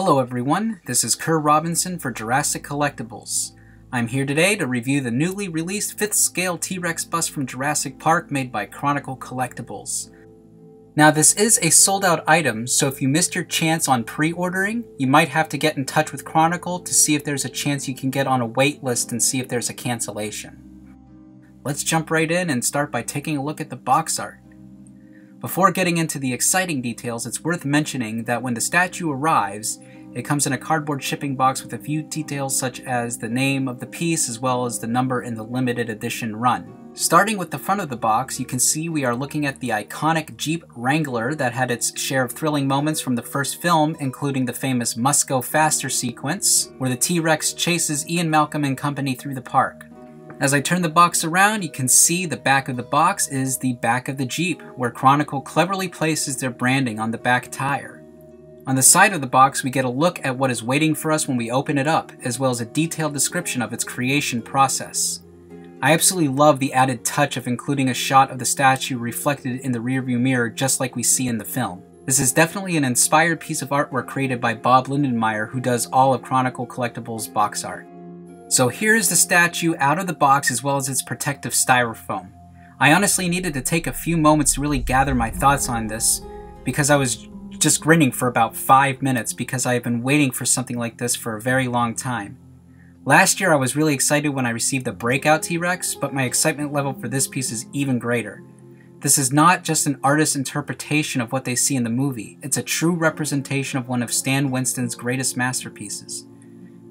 Hello everyone, this is Kerr Robinson for Jurassic Collectibles. I'm here today to review the newly released 5th scale T-Rex bust from Jurassic Park made by Chronicle Collectibles. Now this is a sold out item, so if you missed your chance on pre-ordering, you might have to get in touch with Chronicle to see if there's a chance you can get on a wait list and see if there's a cancellation. Let's jump right in and start by taking a look at the box art. Before getting into the exciting details, it's worth mentioning that when the statue arrives, it comes in a cardboard shipping box with a few details such as the name of the piece as well as the number in the limited edition run. Starting with the front of the box, you can see we are looking at the iconic Jeep Wrangler that had its share of thrilling moments from the first film, including the famous Must Go Faster sequence, where the T-Rex chases Ian Malcolm and company through the park. As I turn the box around, you can see the back of the box is the back of the Jeep, where Chronicle cleverly places their branding on the back tire. On the side of the box, we get a look at what is waiting for us when we open it up, as well as a detailed description of its creation process. I absolutely love the added touch of including a shot of the statue reflected in the rearview mirror just like we see in the film. This is definitely an inspired piece of artwork created by Bob Lindenmeyer, who does all of Chronicle Collectibles box art. So here's the statue out of the box as well as its protective styrofoam. I honestly needed to take a few moments to really gather my thoughts on this because I was just grinning for about 5 minutes because I have been waiting for something like this for a very long time. Last year I was really excited when I received the Breakout T-Rex, but my excitement level for this piece is even greater. This is not just an artist's interpretation of what they see in the movie, it's a true representation of one of Stan Winston's greatest masterpieces.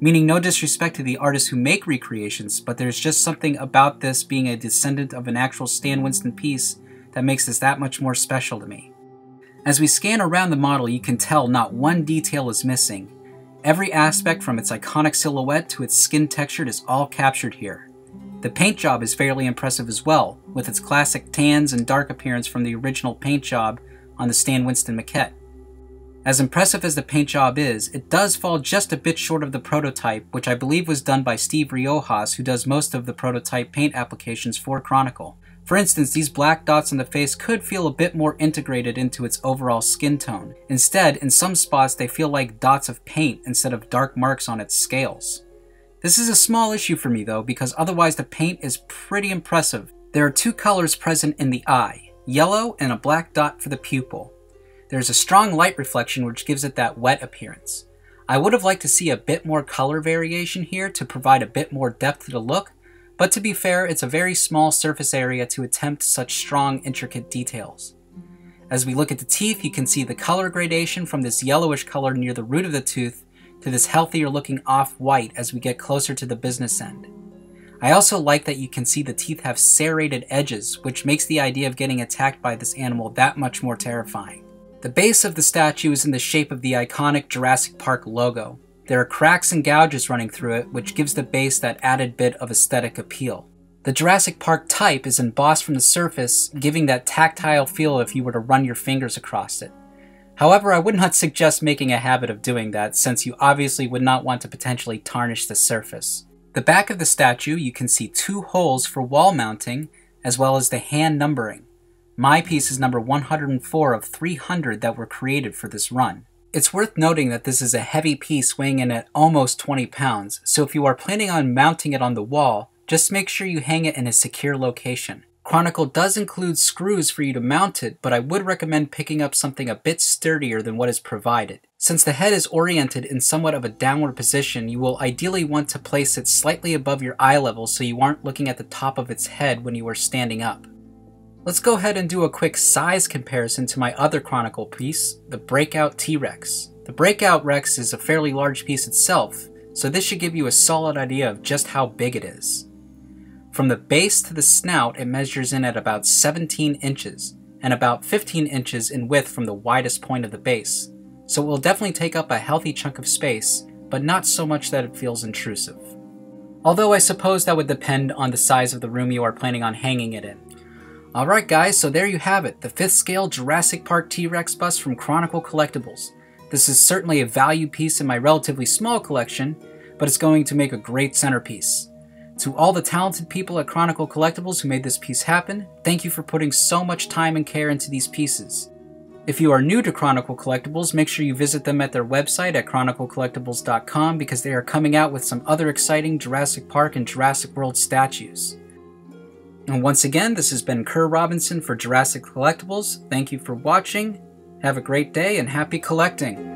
Meaning no disrespect to the artists who make recreations, but there's just something about this being a descendant of an actual Stan Winston piece that makes this that much more special to me. As we scan around the model, you can tell not one detail is missing. Every aspect from its iconic silhouette to its skin texture is all captured here. The paint job is fairly impressive as well, with its classic tans and dark appearance from the original paint job on the Stan Winston maquette. As impressive as the paint job is, it does fall just a bit short of the prototype, which I believe was done by Steve Riojas, who does most of the prototype paint applications for Chronicle. For instance, these black dots on the face could feel a bit more integrated into its overall skin tone. Instead, in some spots they feel like dots of paint instead of dark marks on its scales. This is a small issue for me though, because otherwise the paint is pretty impressive. There are two colors present in the eye, yellow and a black dot for the pupil. There's a strong light reflection which gives it that wet appearance. I would have liked to see a bit more color variation here to provide a bit more depth to the look, but to be fair, it's a very small surface area to attempt such strong, intricate details. As we look at the teeth, you can see the color gradation from this yellowish color near the root of the tooth to this healthier looking off-white as we get closer to the business end. I also like that you can see the teeth have serrated edges, which makes the idea of getting attacked by this animal that much more terrifying. The base of the statue is in the shape of the iconic Jurassic Park logo. There are cracks and gouges running through it, which gives the base that added bit of aesthetic appeal. The Jurassic Park type is embossed from the surface, giving that tactile feel if you were to run your fingers across it. However, I would not suggest making a habit of doing that, since you obviously would not want to potentially tarnish the surface. The back of the statue, you can see 2 holes for wall mounting, as well as the hand numbering. My piece is number 104 of 300 that were created for this run. It's worth noting that this is a heavy piece weighing in at almost 20 pounds, so if you are planning on mounting it on the wall, just make sure you hang it in a secure location. Chronicle does include screws for you to mount it, but I would recommend picking up something a bit sturdier than what is provided. Since the head is oriented in somewhat of a downward position, you will ideally want to place it slightly above your eye level so you aren't looking at the top of its head when you are standing up. Let's go ahead and do a quick size comparison to my other Chronicle piece, the Breakout T-Rex. The Breakout Rex is a fairly large piece itself, so this should give you a solid idea of just how big it is. From the base to the snout, it measures in at about 17 inches, and about 15 inches in width from the widest point of the base, so it will definitely take up a healthy chunk of space, but not so much that it feels intrusive. Although I suppose that would depend on the size of the room you are planning on hanging it in. Alright guys, so there you have it, the 5th scale Jurassic Park T-Rex bust from Chronicle Collectibles. This is certainly a value piece in my relatively small collection, but it's going to make a great centerpiece. To all the talented people at Chronicle Collectibles who made this piece happen, thank you for putting so much time and care into these pieces. If you are new to Chronicle Collectibles, make sure you visit them at their website at chroniclecollectibles.com because they are coming out with some other exciting Jurassic Park and Jurassic World statues. And once again, this has been Kerr Robinson for Jurassic Collectibles. Thank you for watching. Have a great day and happy collecting!